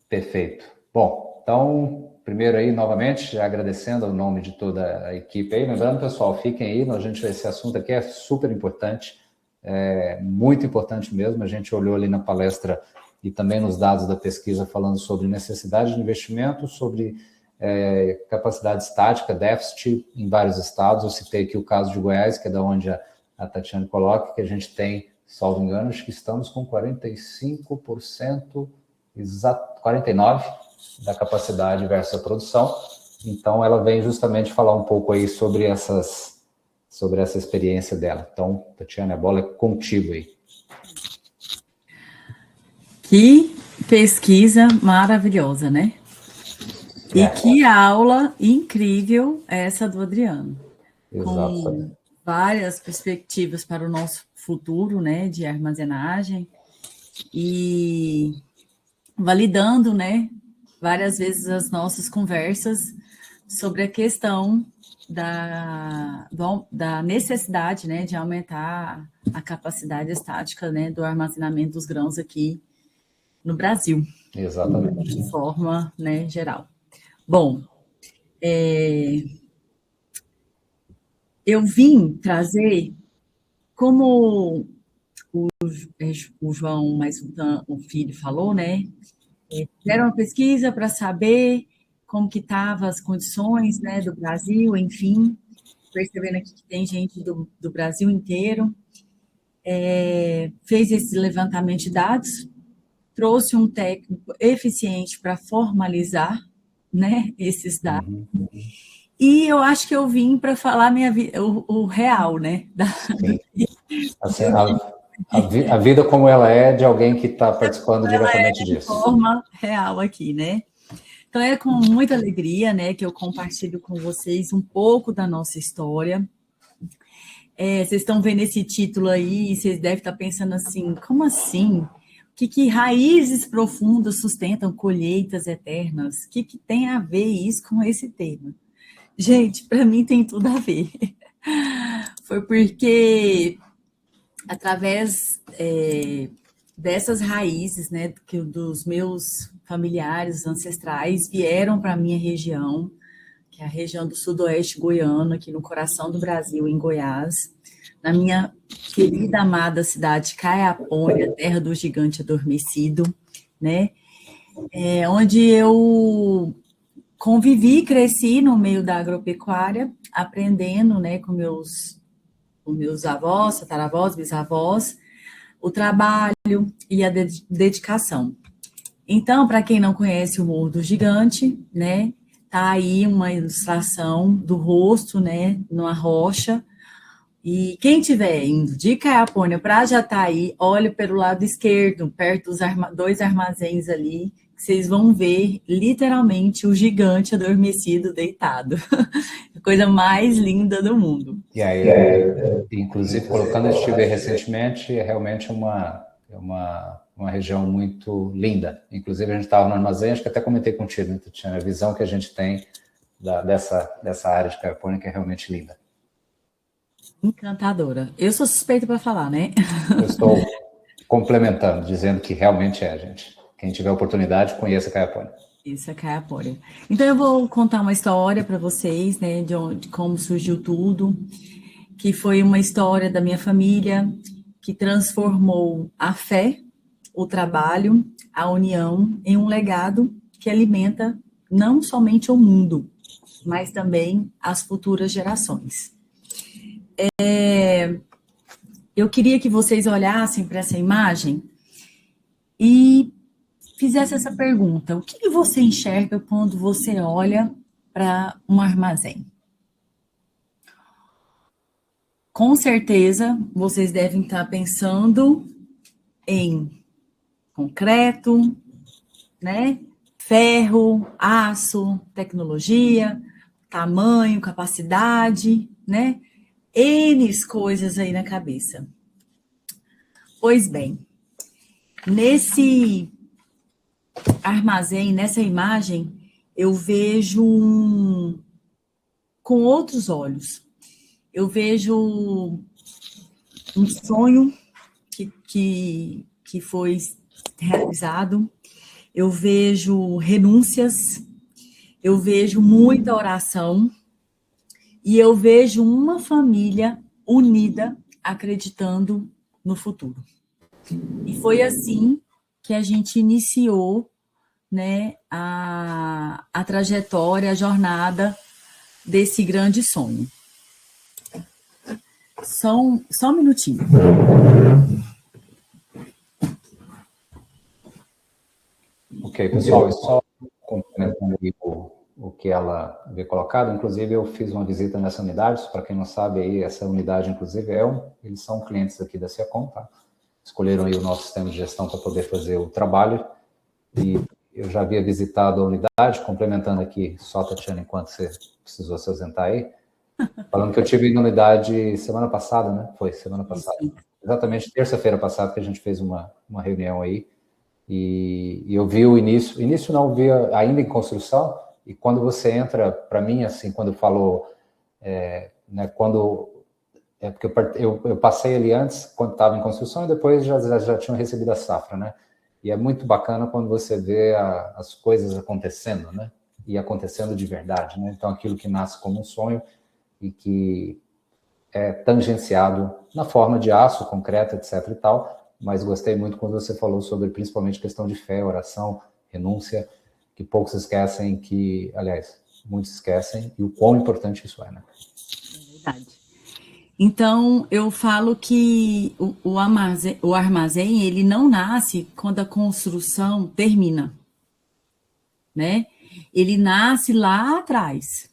Perfeito. Bom, então, primeiro aí, novamente, já agradecendo ao nome de toda a equipe aí. Lembrando, pessoal, fiquem aí, esse assunto aqui é super importante, muito importante mesmo. A gente olhou ali na palestra e também nos dados da pesquisa falando sobre necessidade de investimento, sobre capacidade estática, déficit em vários estados. Eu citei aqui o caso de Goiás, que é da onde a Tatiana coloca, que a gente tem, salvo engano, acho que estamos com 45%, 49% da capacidade versus a produção. Então, ela vem justamente falar um pouco aí sobre essa experiência dela. Então, Tatiana, a bola é contigo aí. Que pesquisa maravilhosa, né? E que aula incrível essa do Adriano. Exato. Com várias perspectivas para o nosso futuro, né, de armazenagem e validando, né, várias vezes as nossas conversas sobre a questão da necessidade, né, de aumentar a capacidade estática, né, do armazenamento dos grãos aqui no Brasil. Exatamente. De forma, né, geral. Bom, eu vim trazer, como o João, mais o filho, falou, né? Fizeram uma pesquisa para saber como que estavam as condições, né, do Brasil, enfim, percebendo aqui que tem gente do Brasil inteiro. Fez esse levantamento de dados, trouxe um técnico eficiente para formalizar, né, esses dados. E eu acho que eu vim para falar o real, né? Sim. Assim, a vida como ela é de alguém que está participando diretamente disso. De forma real aqui, né? Então, é com muita alegria, né, que eu compartilho com vocês um pouco da nossa história. Vocês estão vendo esse título aí e vocês devem estar pensando assim, como assim? Que raízes profundas sustentam colheitas eternas? O que tem a ver isso com esse tema? Gente, para mim tem tudo a ver. Foi porque, através dessas raízes, né, que dos meus familiares ancestrais vieram para a minha região, que é a região do sudoeste goiano, aqui no coração do Brasil, em Goiás, na minha querida, amada cidade Caiapônia, terra do gigante adormecido, né, onde eu convivi, cresci no meio da agropecuária, aprendendo, né, com meus avós, tataravós, bisavós, o trabalho e a dedicação. Então, para quem não conhece o Morro do Gigante, né, tá aí uma ilustração do rosto, né, numa rocha. E quem estiver indo de Caiapônia para Jataí, olhe pelo lado esquerdo, perto dos dois armazéns ali, que vocês vão ver literalmente o gigante adormecido deitado. A coisa mais linda do mundo. E aí, inclusive, colocando, eu estive recentemente, é realmente uma região muito linda. Inclusive, a gente estava no armazém, acho que até comentei contigo, né, Tatiana, a visão que a gente tem dessa área de Caiapônia, que é realmente linda. Encantadora. Eu sou suspeita para falar, né? Eu estou complementando, dizendo que realmente gente. Quem tiver oportunidade, conheça Caiapônia. Isso é Caiapônia. Então, eu vou contar uma história para vocês, né, de como surgiu tudo, que foi uma história da minha família, que transformou a fé, o trabalho, a união em um legado que alimenta não somente o mundo, mas também as futuras gerações. Eu queria que vocês olhassem para essa imagem e fizessem essa pergunta: o que você enxerga quando você olha para um armazém? Com certeza, vocês devem estar pensando em concreto, né? Ferro, aço, tecnologia, tamanho, capacidade, né? N coisas aí na cabeça. Pois bem, nesse armazém, nessa imagem, eu vejo com outros olhos. Eu vejo um sonho que foi realizado. eu vejo renúncias, eu vejo muita oração e eu vejo uma família unida acreditando no futuro. E foi assim que a gente iniciou, né, a trajetória, a jornada desse grande sonho. Só um minutinho. Ok, pessoal, só complementando aí o que ela havia colocado, inclusive eu fiz uma visita nessa unidade, para quem não sabe aí, essa unidade inclusive eles são clientes aqui da Secom, tá? Escolheram aí o nosso sistema de gestão para poder fazer o trabalho, e eu já havia visitado a unidade, complementando aqui só, Tatiana, enquanto você precisou se ausentar aí, falando que eu tive na unidade semana passada, né? Foi semana passada. Exatamente terça-feira passada que a gente fez uma reunião aí, e eu vi o início não via ainda em construção, e quando você entra, para mim, assim, quando falou, né, porque eu passei ali antes, quando estava em construção, e depois já tinham recebido a safra, né? E é muito bacana quando você vê as coisas acontecendo, né? E acontecendo de verdade, né? Então, aquilo que nasce como um sonho e que é tangenciado na forma de aço, concreto, etc. e tal, mas gostei muito quando você falou sobre, principalmente, questão de fé, oração, renúncia, que poucos esquecem, aliás, muitos esquecem, e o quão importante isso é, né? É verdade. Então, eu falo que o armazém, ele não nasce quando a construção termina, né? Ele nasce lá atrás,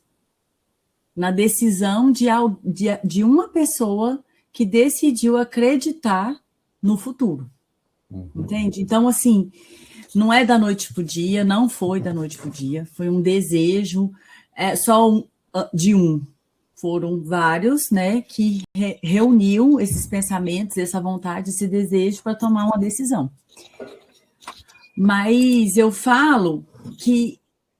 na decisão de uma pessoa que decidiu acreditar no futuro, entende? Então, assim, não é da noite para o dia, não foi da noite para o dia, foi um desejo, de um. Foram vários, né, que reuniu esses pensamentos, essa vontade, esse desejo para tomar uma decisão. Mas eu falo que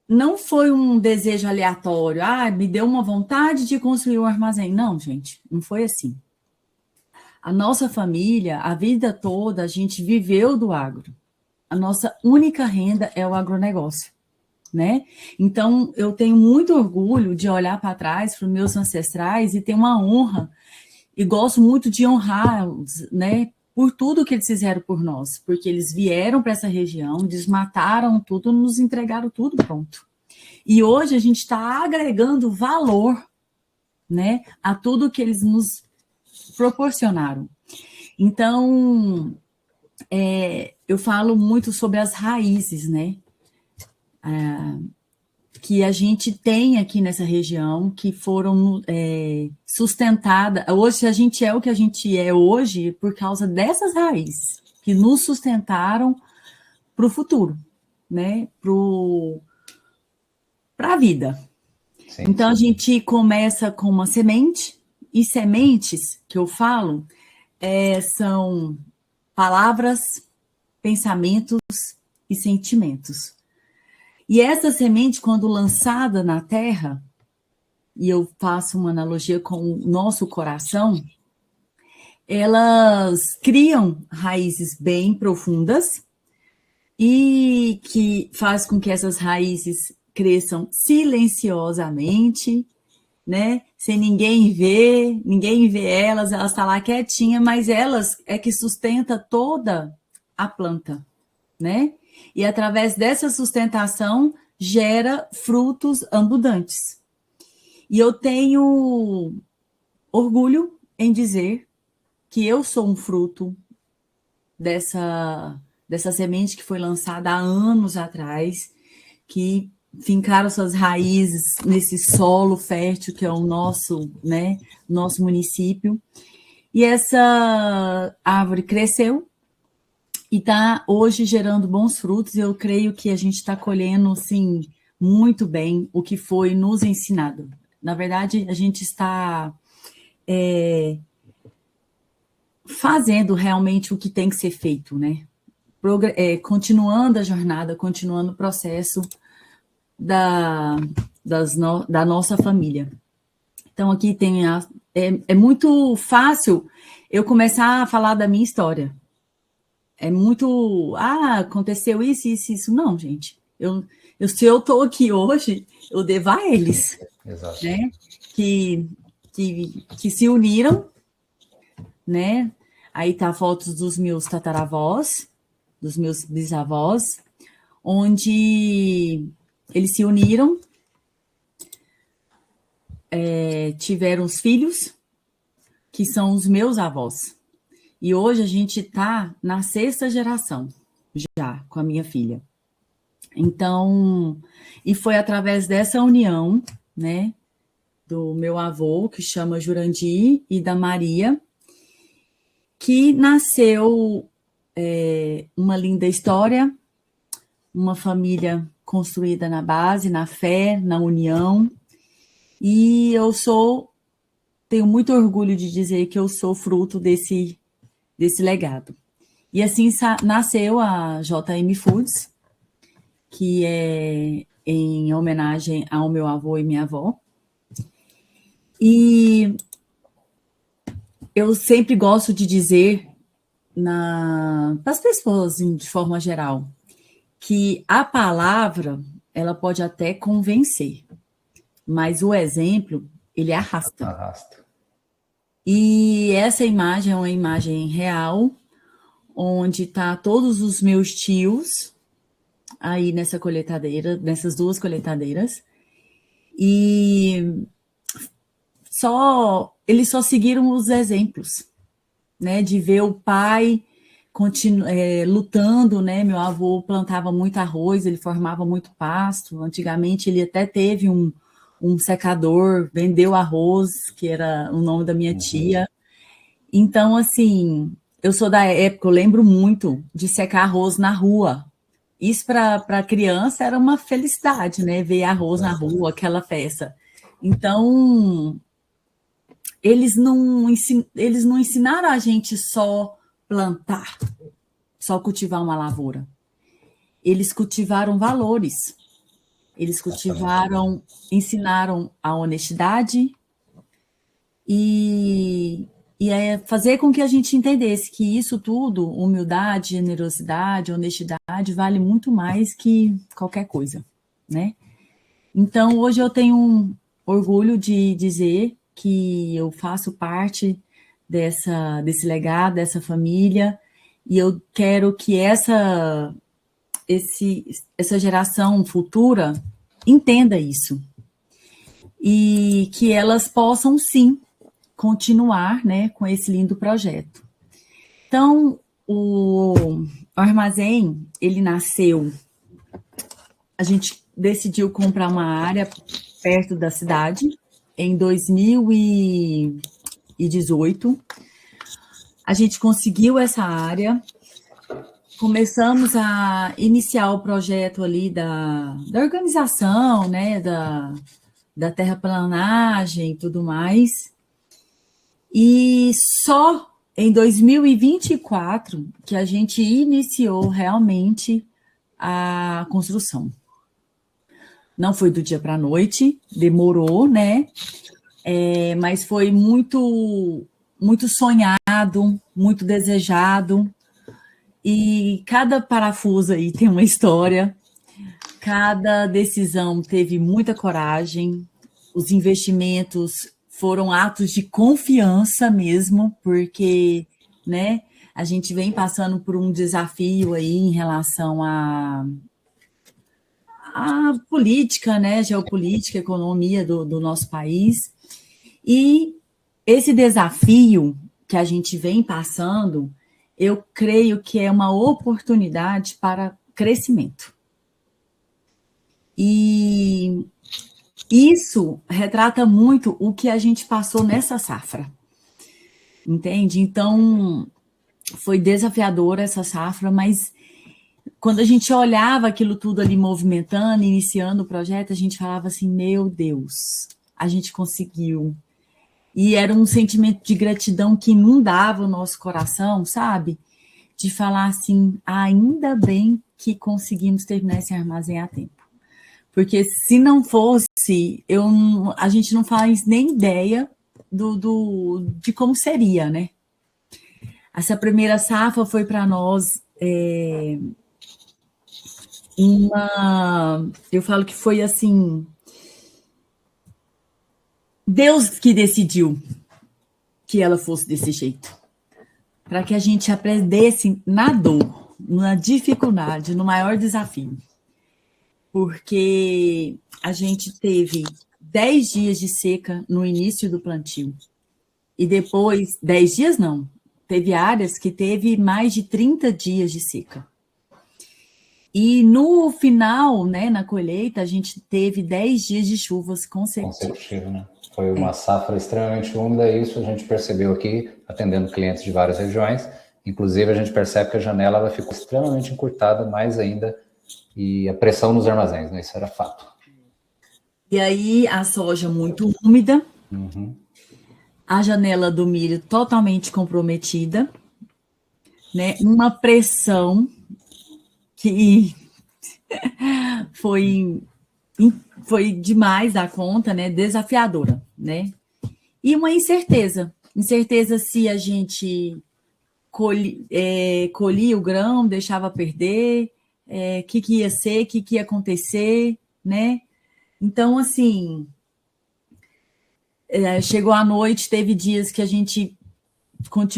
não foi um desejo aleatório, me deu uma vontade de construir um armazém. Não, gente, não foi assim. A nossa família, a vida toda, a gente viveu do agro. A nossa única renda é o agronegócio, né? Então, eu tenho muito orgulho de olhar para trás, para os meus ancestrais, e ter uma honra, e gosto muito de honrá-los, né? Por tudo que eles fizeram por nós, porque eles vieram para essa região, desmataram tudo, nos entregaram tudo pronto. E hoje a gente está agregando valor, né, a tudo que eles nos proporcionaram. Então, eu falo muito sobre as raízes, né, que a gente tem aqui nessa região, que foram sustentadas. Hoje a gente é o que a gente é hoje por causa dessas raízes, que nos sustentaram para o futuro, né, para a vida. Sim, então, a gente começa com uma semente, e sementes, que eu falo, são palavras, pensamentos e sentimentos. E essa semente, quando lançada na terra, e eu faço uma analogia com o nosso coração, elas criam raízes bem profundas e que faz com que essas raízes cresçam silenciosamente, né? Sem ninguém vê elas estão lá quietinhas, mas elas é que sustenta toda a planta, né? E através dessa sustentação gera frutos abundantes. E eu tenho orgulho em dizer que eu sou um fruto dessa semente que foi lançada há anos atrás, que fincaram suas raízes nesse solo fértil que é o nosso, né, nosso município. E essa árvore cresceu e está hoje gerando bons frutos, e eu creio que a gente está colhendo, assim, muito bem o que foi nos ensinado. Na verdade, a gente está fazendo realmente o que tem que ser feito, né? Continuando a jornada, continuando o processo da nossa família. Então, aqui tem é muito fácil eu começar a falar da minha história, é muito, aconteceu isso, isso, isso. Não, gente. Se eu estou aqui hoje, eu devo a eles. Exato. Né? Que se uniram, né? Aí tá fotos dos meus tataravós, dos meus bisavós, onde eles se uniram, tiveram os filhos, que são os meus avós. E hoje a gente está na 6ª geração, já, com a minha filha. Então, e foi através dessa união, né, do meu avô, que chama Jurandir, e da Maria, que nasceu uma linda história, uma família construída na base, na fé, na união. E tenho muito orgulho de dizer que eu sou fruto desse legado. E assim nasceu a JM Foods, que é em homenagem ao meu avô e minha avó. E eu sempre gosto de dizer para as pessoas, de forma geral, que a palavra, ela pode até convencer, mas o exemplo, ele arrasta. E essa imagem é uma imagem real, onde está todos os meus tios aí nessa colheitadeira, nessas 2 colheitadeiras, e eles só seguiram os exemplos, né, de ver o pai lutando, né? Meu avô plantava muito arroz, ele formava muito pasto. Antigamente ele até teve um secador, vendeu arroz, que era o nome da minha tia. Então, assim, eu sou da época, eu lembro muito de secar arroz na rua. Isso para criança era uma felicidade, né? Ver arroz na rua, aquela festa. Então, eles não ensinaram a gente só plantar, só cultivar uma lavoura. Eles cultivaram valores. Eles ensinaram a honestidade e fazer com que a gente entendesse que isso tudo, humildade, generosidade, honestidade, vale muito mais que qualquer coisa, né? Então, hoje eu tenho um orgulho de dizer que eu faço parte desse legado, dessa família, e eu quero que essa geração futura entenda isso. E que elas possam, sim, continuar, né, com esse lindo projeto. Então, o armazém, ele nasceu, a gente decidiu comprar uma área perto da cidade, em 2018. A gente conseguiu essa área, começamos a iniciar o projeto ali da organização, né, da terraplanagem e tudo mais. E só em 2024 que a gente iniciou realmente a construção. Não foi do dia para a noite, demorou, né? Mas foi muito, muito sonhado, muito desejado. E cada parafuso aí tem uma história. Cada decisão teve muita coragem. Os investimentos foram atos de confiança mesmo, porque, né, a gente vem passando por um desafio aí em relação à política, né, geopolítica, economia do nosso país. E esse desafio que a gente vem passando, eu creio que é uma oportunidade para crescimento. E isso retrata muito o que a gente passou nessa safra, entende? Então, foi desafiadora essa safra, mas quando a gente olhava aquilo tudo ali movimentando, iniciando o projeto, a gente falava assim, meu Deus, a gente conseguiu. E era um sentimento de gratidão que inundava o nosso coração, sabe? De falar assim, ainda bem que conseguimos terminar esse armazém a tempo. Porque se não fosse, a gente não faz nem ideia de como seria, né? Essa primeira safra foi para nós Eu falo que foi assim, Deus que decidiu que ela fosse desse jeito, para que a gente aprendesse na dor, na dificuldade, no maior desafio. Porque a gente teve 10 dias de seca no início do plantio. E depois, 10 dias não, teve áreas que teve mais de 30 dias de seca. E no final, né, na colheita, a gente teve 10 dias de chuvas consecutivas. Né? Foi uma safra extremamente úmida, e isso a gente percebeu aqui, atendendo clientes de várias regiões. Inclusive, a gente percebe que a janela ela ficou extremamente encurtada, mais ainda, e a pressão nos armazéns, né? Isso era fato. E aí, a soja muito úmida, a janela do milho totalmente comprometida, né? Uma pressão que foi demais da conta, né? Desafiadora, né? E uma incerteza se a gente colhia o grão, deixava perder, que ia ser, que ia acontecer, né? Então, assim, chegou a noite, teve dias que a gente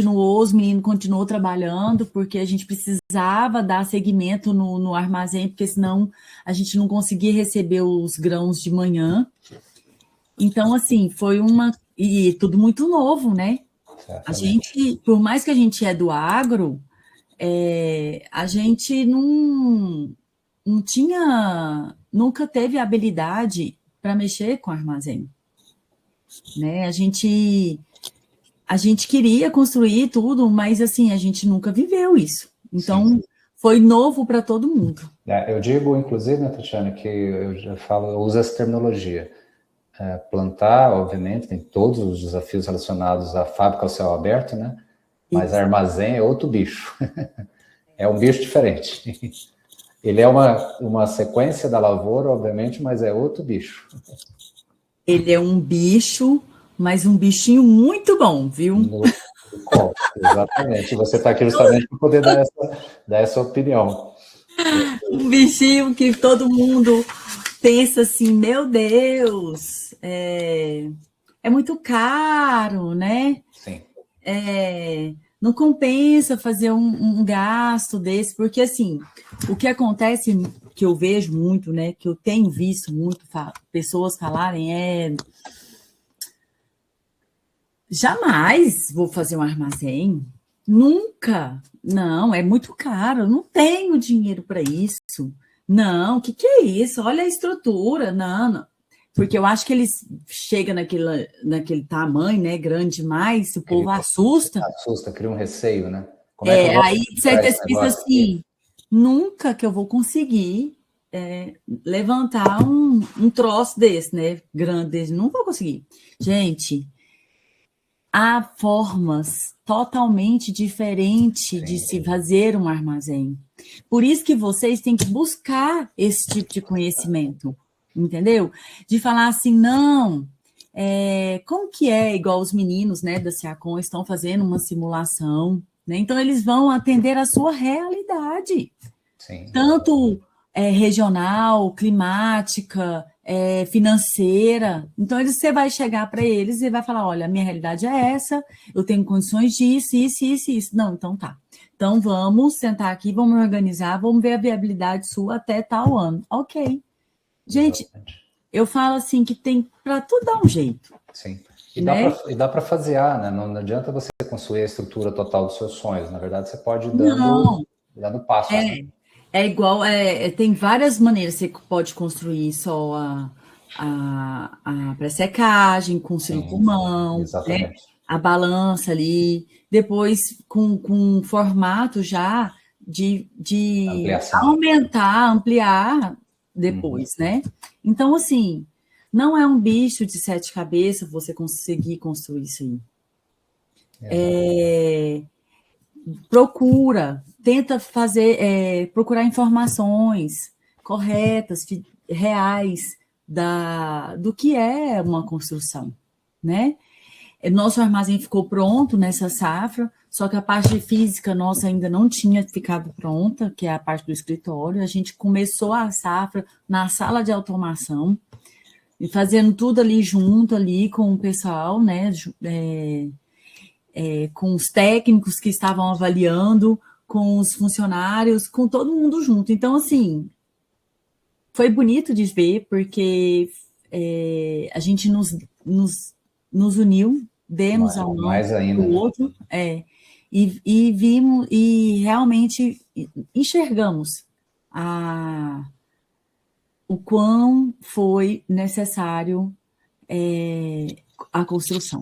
os meninos continuou trabalhando, porque a gente precisava dar seguimento no armazém, porque senão a gente não conseguia receber os grãos de manhã. Então, assim, foi e tudo muito novo, né? Certamente. A gente, por mais que a gente é do agro, a gente não nunca teve habilidade para mexer com armazém, né? A gente queria construir tudo, mas assim, a gente nunca viveu isso. Então, sim, foi novo para todo mundo. Eu digo, inclusive, né, Tatiana, que eu uso essa terminologia. Plantar, obviamente, tem todos os desafios relacionados à fábrica ao céu aberto, né? Mas armazém é outro bicho. É um bicho diferente. Ele é uma sequência da lavoura, obviamente, mas é outro bicho. Ele é um bicho, mas um bichinho muito bom, viu? Exatamente. Você está aqui justamente para poder dar essa opinião. Um bichinho que todo mundo pensa assim, meu Deus, é muito caro, né? Sim. Não compensa fazer um gasto desse, porque assim, o que acontece, que eu vejo muito, né, que eu tenho visto muito pessoas falarem jamais vou fazer um armazém, nunca, não, é muito caro, eu não tenho dinheiro para isso, não, o que é isso? Olha a estrutura, não, porque eu acho que eles chegam naquele tamanho, né, grande demais, o povo assusta. Assusta, cria um receio, né? Aí você pensa assim, nunca que eu vou conseguir levantar um troço desse, né, grande desse, não vou conseguir. Gente, há formas totalmente diferentes de se fazer um armazém. Por isso que vocês têm que buscar esse tipo de conhecimento, entendeu? De falar assim, não, como que é, igual os meninos, né, da Seacom estão fazendo uma simulação, né? Então eles vão atender a sua realidade. Sim. Tanto regional, climática, financeira. Então, você vai chegar para eles e vai falar, olha, a minha realidade é essa, eu tenho condições disso, isso. Não, então tá. Então, vamos sentar aqui, vamos organizar, vamos ver a viabilidade sua até tal ano. Ok. Gente, exatamente. Eu falo assim que tem para tudo dar um jeito. Sim. E dá para fasear, né? Não adianta você construir a estrutura total dos seus sonhos. Na verdade, você pode ir dando passo. É igual, tem várias maneiras. Você pode construir só a pré-secagem, com pulmão, né? A balança ali, depois com formato já de ampliar depois, né? Então, assim, não é um bicho de 7 cabeças você conseguir construir isso aí. Tenta procurar informações corretas, reais do que é uma construção, né? Nosso armazém ficou pronto nessa safra, só que a parte física nossa ainda não tinha ficado pronta, que é a parte do escritório. A gente começou a safra na sala de automação, e fazendo tudo ali junto, ali com o pessoal, né? Com os técnicos que estavam avaliando, com os funcionários, com todo mundo junto. Então, assim, foi bonito de ver, porque a gente nos uniu, demos a mão mais ainda, para o outro, e vimos, e realmente enxergamos o quão foi necessário a construção.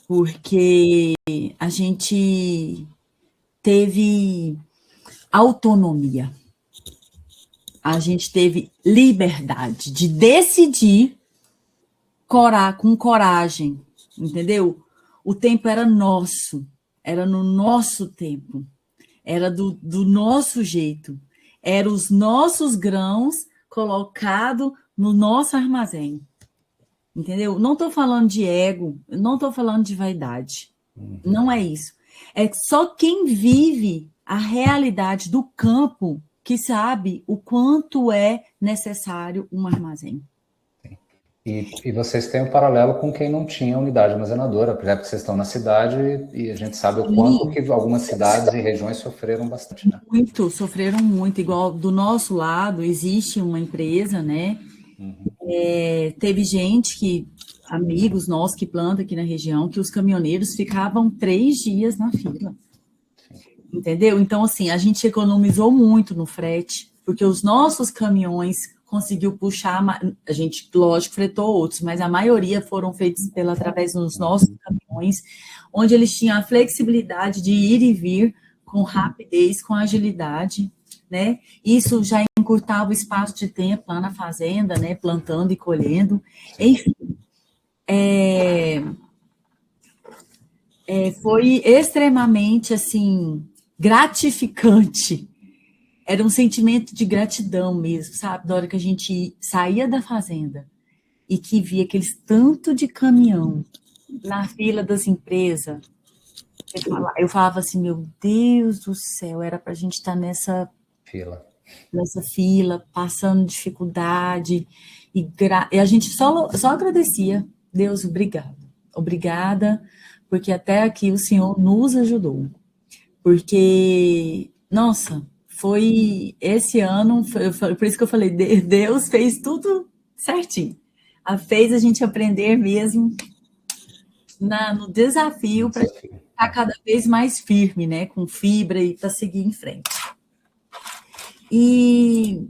Porque a gente teve autonomia, a gente teve liberdade de decidir com coragem, entendeu? O tempo era nosso, era no nosso tempo, era do nosso jeito, eram os nossos grãos colocados no nosso armazém, entendeu? Não estou falando de ego, não estou falando de vaidade, não é isso. É só quem vive a realidade do campo que sabe o quanto é necessário um armazém. E vocês têm um paralelo com quem não tinha unidade armazenadora, por exemplo, que vocês estão na cidade e a gente sabe o quanto que algumas cidades e regiões sofreram bastante, né? Sofreram muito. Igual do nosso lado, existe uma empresa, né? Teve gente amigos nossos que plantam aqui na região, que os caminhoneiros ficavam 3 dias na fila. Entendeu? Então, assim, a gente economizou muito no frete, porque os nossos caminhões conseguiu puxar, a gente, lógico, fretou outros, mas a maioria foram feitos através dos nossos caminhões, onde eles tinham a flexibilidade de ir e vir com rapidez, com agilidade, né? Isso já encurtava o espaço de tempo lá na fazenda, né? Plantando e colhendo. Enfim, foi extremamente, assim, gratificante. Era um sentimento de gratidão mesmo, sabe? Da hora que a gente saía da fazenda e que via aqueles tanto de caminhão na fila das empresas. Eu falava assim, meu Deus do céu, era para a gente estar nessa fila, passando dificuldade. E a gente só agradecia. Deus, obrigado. Obrigada, porque até aqui o Senhor nos ajudou. Porque, nossa... Foi esse ano, por isso que eu falei, Deus fez tudo certinho. Fez a gente aprender mesmo no desafio para ficar cada vez mais firme, né? Com fibra e para seguir em frente. E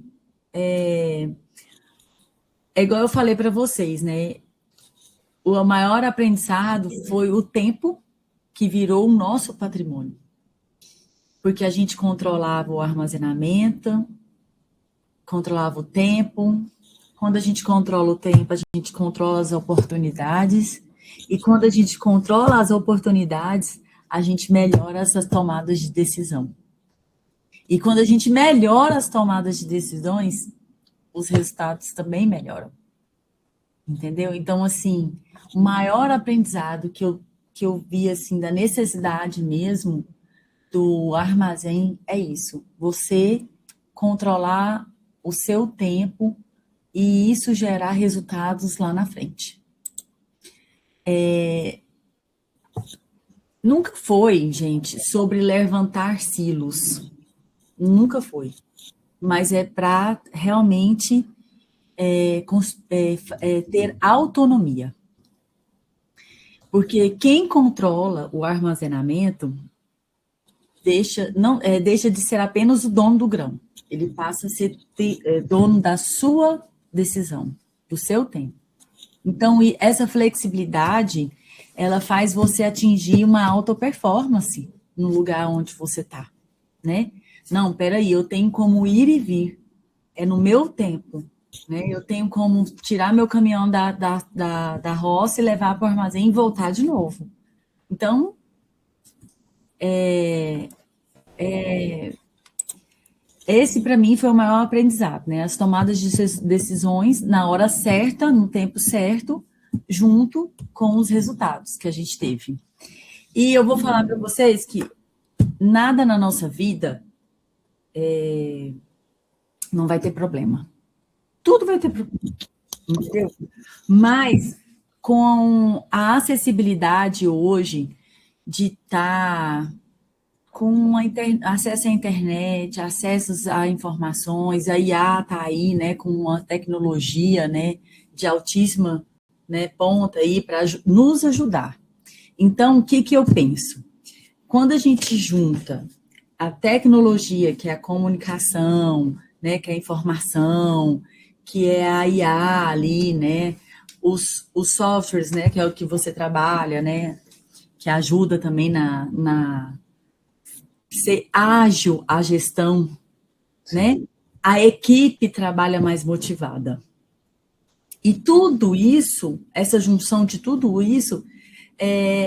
é igual eu falei para vocês, né? O maior aprendizado foi o tempo que virou o nosso patrimônio. Porque a gente controlava o armazenamento, controlava o tempo. Quando a gente controla o tempo, a gente controla as oportunidades. E quando a gente controla as oportunidades, a gente melhora essas tomadas de decisão. E quando a gente melhora as tomadas de decisões, os resultados também melhoram. Entendeu? Então, assim, o maior aprendizado que eu vi, assim, da necessidade mesmo do armazém é isso, você controlar o seu tempo e isso gerar resultados lá na frente. Nunca foi, gente, sobre levantar silos, nunca foi, mas é para realmente ter autonomia. Porque quem controla o armazenamento deixa de ser apenas o dono do grão. Ele passa a ser dono da sua decisão, do seu tempo. Então, essa flexibilidade, ela faz você atingir uma alta performance no lugar onde você está, né? Não, peraí, eu tenho como ir e vir, é no meu tempo, né? Eu tenho como tirar meu caminhão da roça e levar para o armazém e voltar de novo. Então, esse, para mim, foi o maior aprendizado, né? As tomadas de decisões na hora certa, no tempo certo, junto com os resultados que a gente teve. E eu vou falar para vocês que nada na nossa vida não vai ter problema. Tudo vai ter problema, entendeu? Mas com a acessibilidade hoje de estar com acesso à internet, acessos a informações, a IA está aí, né, com uma tecnologia, né, de altíssima, né, ponta aí para nos ajudar. Então, o que eu penso? Quando a gente junta a tecnologia, que é a comunicação, né, que é a informação, que é a IA ali, né, os softwares, né, que é o que você trabalha, né, que ajuda também na ser ágil a gestão, né? A equipe trabalha mais motivada. E tudo isso, essa junção de tudo isso,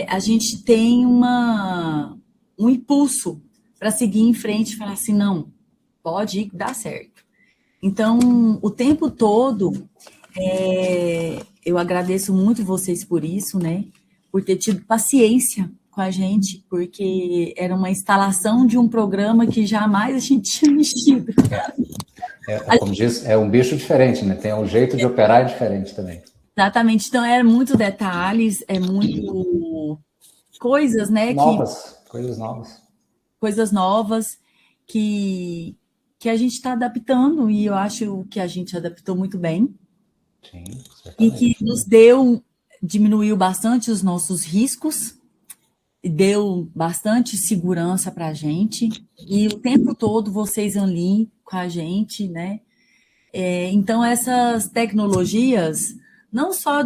a gente tem um impulso para seguir em frente e falar assim, não, pode ir, dá certo. Então, o tempo todo, eu agradeço muito vocês por isso, né? Por ter tido paciência com a gente, porque era uma instalação de um programa que jamais a gente tinha mexido. Como diz, é um bicho diferente, né? Tem um jeito de operar diferente também. Exatamente. Então, é muito detalhes, é muito coisas, né? Coisas novas. Coisas novas que a gente está adaptando, e eu acho que a gente adaptou muito bem. Sim, e que nos diminuiu bastante os nossos riscos, deu bastante segurança para a gente, e o tempo todo vocês ali com a gente, né? Então, essas tecnologias, não só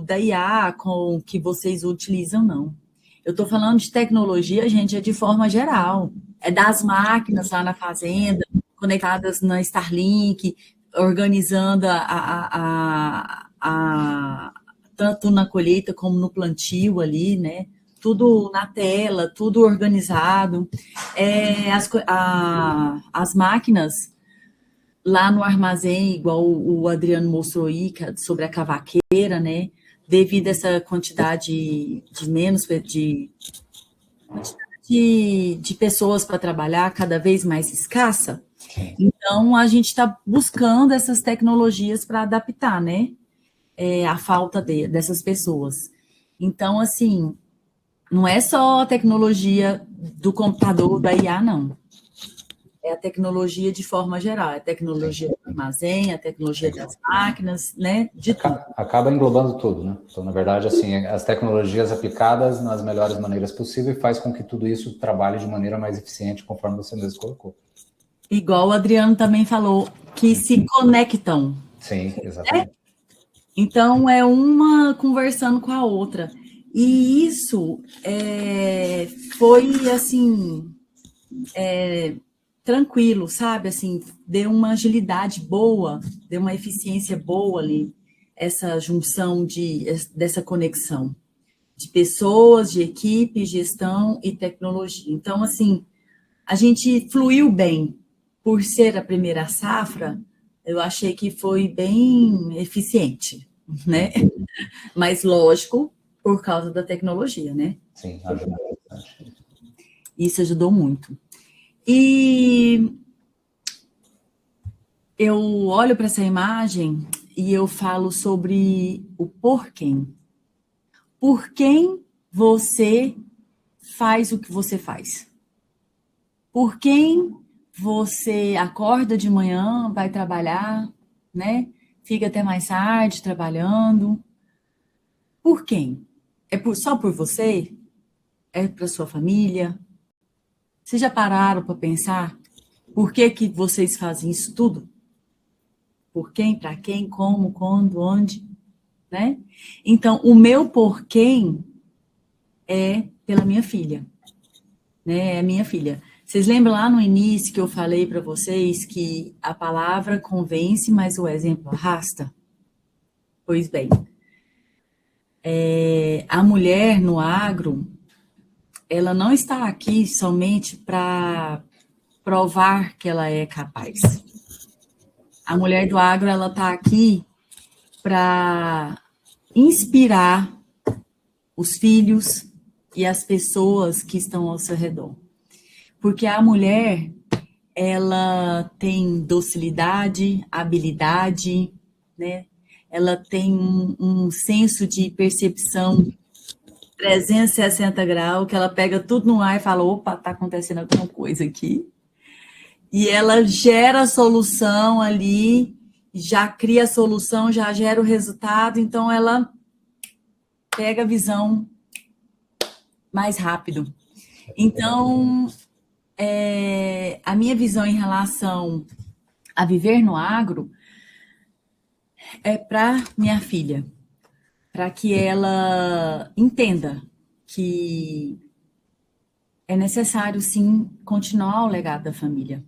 da IA com que vocês utilizam, não. Eu estou falando de tecnologia, gente, é de forma geral. É das máquinas lá na fazenda, conectadas na Starlink, organizando tanto na colheita como no plantio ali, né? Tudo na tela, tudo organizado. As máquinas lá no armazém, igual o Adriano mostrou aí, sobre a cavaqueira, né? Devido a essa quantidade de pessoas para trabalhar cada vez mais escassa. Então, a gente está buscando essas tecnologias para adaptar, né? A falta dessas pessoas. Então, assim, não é só a tecnologia do computador, da IA, não. É a tecnologia de forma geral, é a tecnologia do armazém, a tecnologia das máquinas, né? De tudo. Acaba englobando tudo, né? Então, na verdade, assim, as tecnologias aplicadas nas melhores maneiras possíveis faz com que tudo isso trabalhe de maneira mais eficiente, conforme você mesmo colocou. Igual o Adriano também falou, que se conectam. Sim, exatamente. Então, é uma conversando com a outra. E isso foi, assim, tranquilo, sabe? Assim, deu uma agilidade boa, deu uma eficiência boa ali, essa junção dessa conexão de pessoas, de equipe, gestão e tecnologia. Então, assim, a gente fluiu bem. Por ser a primeira safra, eu achei que foi bem eficiente, né? Mas, lógico, por causa da tecnologia, né? Sim, ajuda bastante. Isso ajudou muito. E eu olho para essa imagem e eu falo sobre o por quem. Por quem você faz o que você faz? Por quem você acorda de manhã, vai trabalhar, né? Fica até mais tarde trabalhando. Por quem? Só por você? É para sua família? Vocês já pararam para pensar por que vocês fazem isso tudo? Por quem, para quem, como, quando, onde, né? Então, o meu por quem é pela minha filha, né? É minha filha. Vocês lembram lá no início que eu falei para vocês que a palavra convence, mas o exemplo arrasta? Pois bem, a mulher no agro, ela não está aqui somente para provar que ela é capaz. A mulher do agro, ela está aqui para inspirar os filhos, e as pessoas que estão ao seu redor. Porque a mulher, ela tem docilidade, habilidade, né? Ela tem um senso de percepção 360 graus, que ela pega tudo no ar e fala, opa, tá acontecendo alguma coisa aqui. E ela gera a solução ali, já cria a solução, já gera o resultado, então ela pega a visão mais rápido. Então, a minha visão em relação a viver no agro é para minha filha, para que ela entenda que é necessário, sim, continuar o legado da família.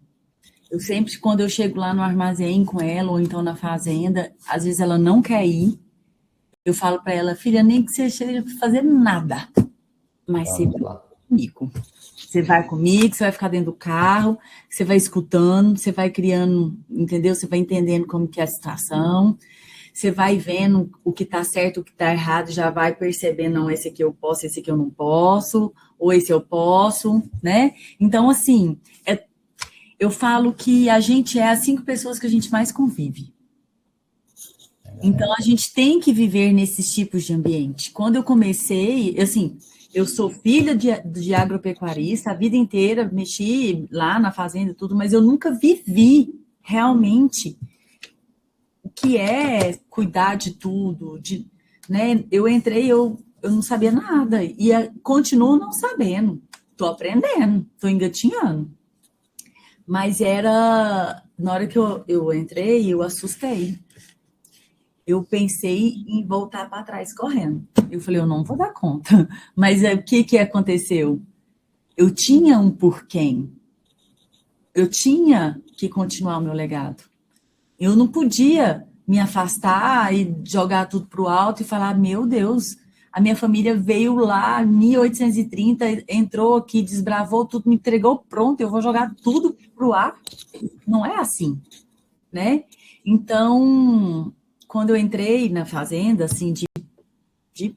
Eu sempre, quando eu chego lá no armazém com ela, ou então na fazenda, às vezes ela não quer ir, eu falo para ela, filha, nem que você esteja fazendo nada, mas você vai comigo. Você vai comigo, você vai ficar dentro do carro, você vai escutando, você vai criando, entendeu? Você vai entendendo como que é a situação, você vai vendo o que está certo, o que está errado, já vai percebendo, não, esse aqui eu posso, esse aqui eu não posso, ou esse eu posso, né? Então, assim, eu falo que a gente é as 5 pessoas que a gente mais convive. Então, a gente tem que viver nesses tipos de ambiente. Quando eu comecei, assim, eu sou filha de agropecuarista, a vida inteira mexi lá na fazenda e tudo, mas eu nunca vivi realmente o que é cuidar de tudo, né? Eu entrei, eu não sabia nada, e continuo não sabendo, estou aprendendo, estou engatinhando. Mas na hora que eu entrei, eu assustei. Eu pensei em voltar para trás correndo. Eu falei, eu não vou dar conta. Mas o que aconteceu? Eu tinha um porquê. Eu tinha que continuar o meu legado. Eu não podia me afastar e jogar tudo para o alto e falar, meu Deus, a minha família veio lá em 1830, entrou aqui, desbravou tudo, me entregou pronto, eu vou jogar tudo para o ar. Não é assim, né? Então, quando eu entrei na fazenda, assim, de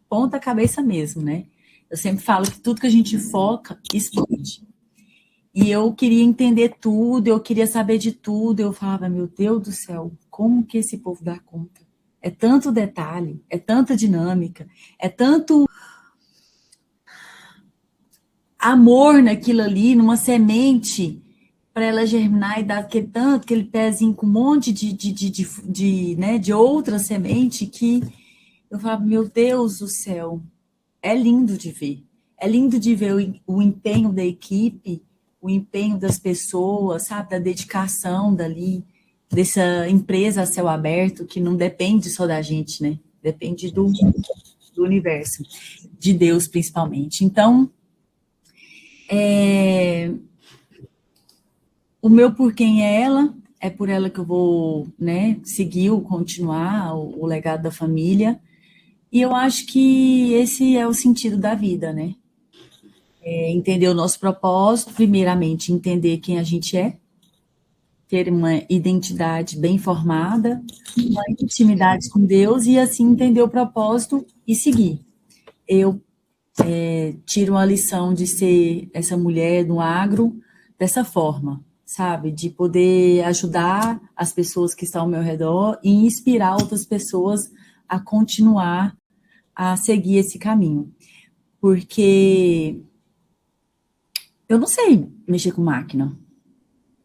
ponta cabeça mesmo, né? Eu sempre falo que tudo que a gente foca, explode. E eu queria entender tudo, eu queria saber de tudo. Eu falava, meu Deus do céu, como que esse povo dá conta? É tanto detalhe, é tanta dinâmica, é tanto amor naquilo ali, numa semente, para ela germinar e dar aquele pezinho com um monte de outra semente, que eu falava, meu Deus do céu, é lindo de ver. É lindo de ver o empenho da equipe, o empenho das pessoas, sabe, da dedicação dali, dessa empresa a céu aberto, que não depende só da gente, né? Depende do universo, de Deus principalmente. Então, o meu por quem é ela, é por ela que eu vou, né, seguir, continuar o legado da família. E eu acho que esse é o sentido da vida, né? Entender o nosso propósito, primeiramente entender quem a gente é, ter uma identidade bem formada, uma intimidade com Deus e assim entender o propósito e seguir. Eu tiro a lição de ser essa mulher no agro dessa forma, sabe? De poder ajudar as pessoas que estão ao meu redor e inspirar outras pessoas a continuar a seguir esse caminho. Porque eu não sei mexer com máquina.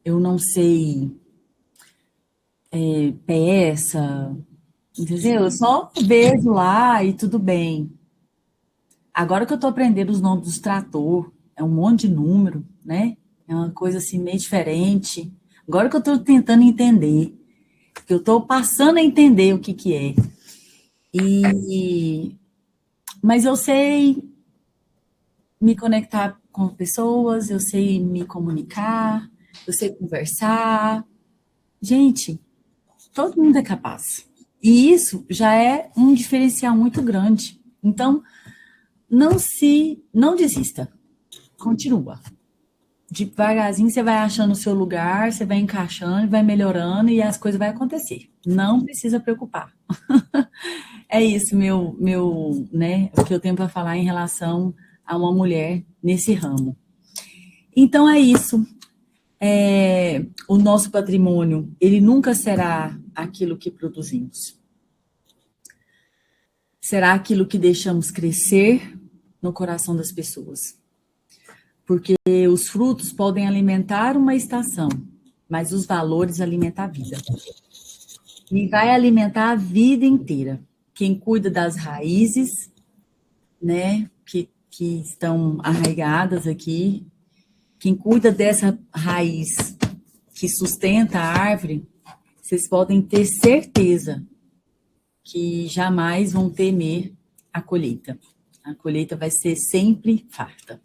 Eu não sei peça, entendeu? Eu só vejo lá e tudo bem. Agora que eu tô aprendendo os nomes dos trator, é um monte de número, né? É uma coisa assim meio diferente. Agora que eu tô tentando entender, que eu tô passando a entender o que é. Mas eu sei me conectar com pessoas, eu sei me comunicar, eu sei conversar. Gente, todo mundo é capaz. E isso já é um diferencial muito grande. Então, não desista. Continua. Devagarzinho você vai achando o seu lugar, você vai encaixando, vai melhorando e as coisas vão acontecer. Não precisa preocupar. É isso, né, o que eu tenho para falar em relação a uma mulher nesse ramo. Então é isso. O nosso patrimônio, ele nunca será aquilo que produzimos. Será aquilo que deixamos crescer no coração das pessoas. Porque os frutos podem alimentar uma estação, mas os valores alimentam a vida. E vai alimentar a vida inteira. Quem cuida das raízes, né, que estão arraigadas aqui, quem cuida dessa raiz que sustenta a árvore, vocês podem ter certeza que jamais vão temer a colheita. A colheita vai ser sempre farta.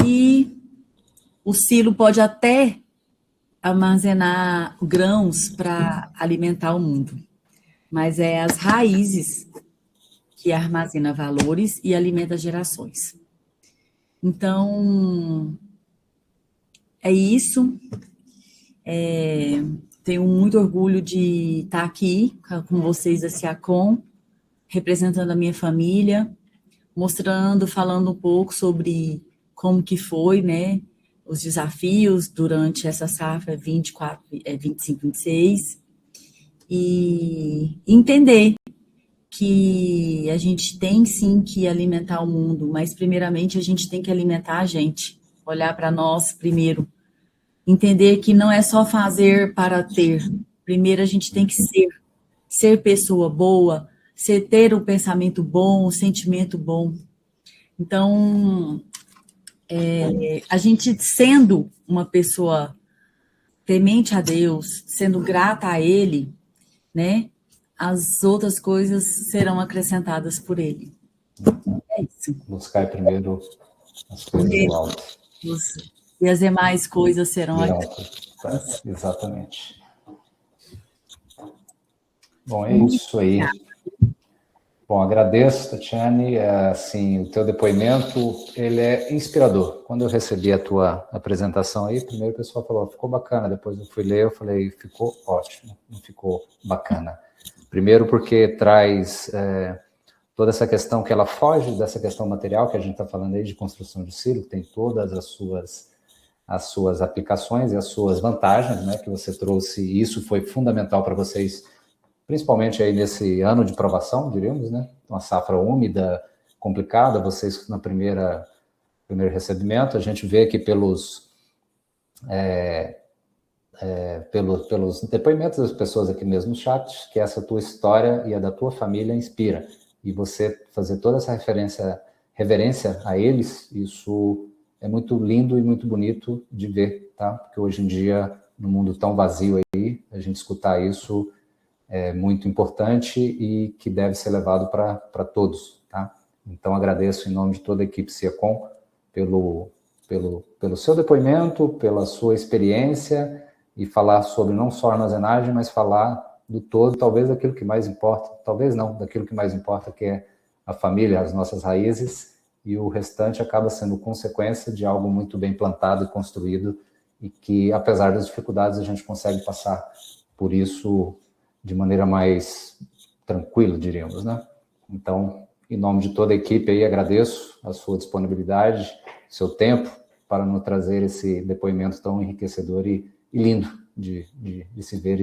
E o silo pode até armazenar grãos para alimentar o mundo, mas é as raízes que armazenam valores e alimenta gerações. Então, é isso. Tenho muito orgulho de estar aqui com vocês da Siacom, representando a minha família, mostrando, falando um pouco sobre como que foi, né, os desafios durante essa safra 25, 26, e entender que a gente tem sim que alimentar o mundo, mas primeiramente a gente tem que alimentar a gente, olhar para nós primeiro, entender que não é só fazer para ter, primeiro a gente tem que ser pessoa boa, ter o pensamento bom, o sentimento bom. Então, a gente sendo uma pessoa temente a Deus, sendo grata a Ele, né, as outras coisas serão acrescentadas por Ele. É isso. Buscar primeiro as coisas do alto. E as demais coisas serão acrescentadas. Exatamente. Bom, é isso aí. Bom, agradeço, Tatiane. Assim, o teu depoimento, ele é inspirador. Quando eu recebi a tua apresentação aí, primeiro o pessoal falou, ficou bacana. Depois eu fui ler, eu falei, ficou ótimo, não ficou bacana. Primeiro porque traz toda essa questão que ela foge dessa questão material que a gente está falando aí de construção de silo, que tem todas as suas aplicações e as suas vantagens, né, que você trouxe, e isso foi fundamental para vocês, principalmente aí nesse ano de provação, diríamos, né, uma safra úmida, complicada, vocês no primeiro recebimento, a gente vê que pelos depoimentos das pessoas aqui mesmo no chat, que essa tua história e a da tua família inspira, e você fazer toda essa reverência a eles, isso é muito lindo e muito bonito de ver, tá? Porque hoje em dia, no mundo tão vazio aí, a gente escutar isso é muito importante e que deve ser levado para todos, tá? Então, agradeço em nome de toda a equipe Siacom pelo seu depoimento, pela sua experiência e falar sobre não só armazenagem, mas falar do todo, talvez daquilo que mais importa, talvez não, daquilo que mais importa, que é a família, as nossas raízes, e o restante acaba sendo consequência de algo muito bem plantado e construído, e que, apesar das dificuldades, a gente consegue passar por isso de maneira mais tranquila, diríamos, né? Então, em nome de toda a equipe aí, agradeço a sua disponibilidade, seu tempo, para nos trazer esse depoimento tão enriquecedor e lindo de se ver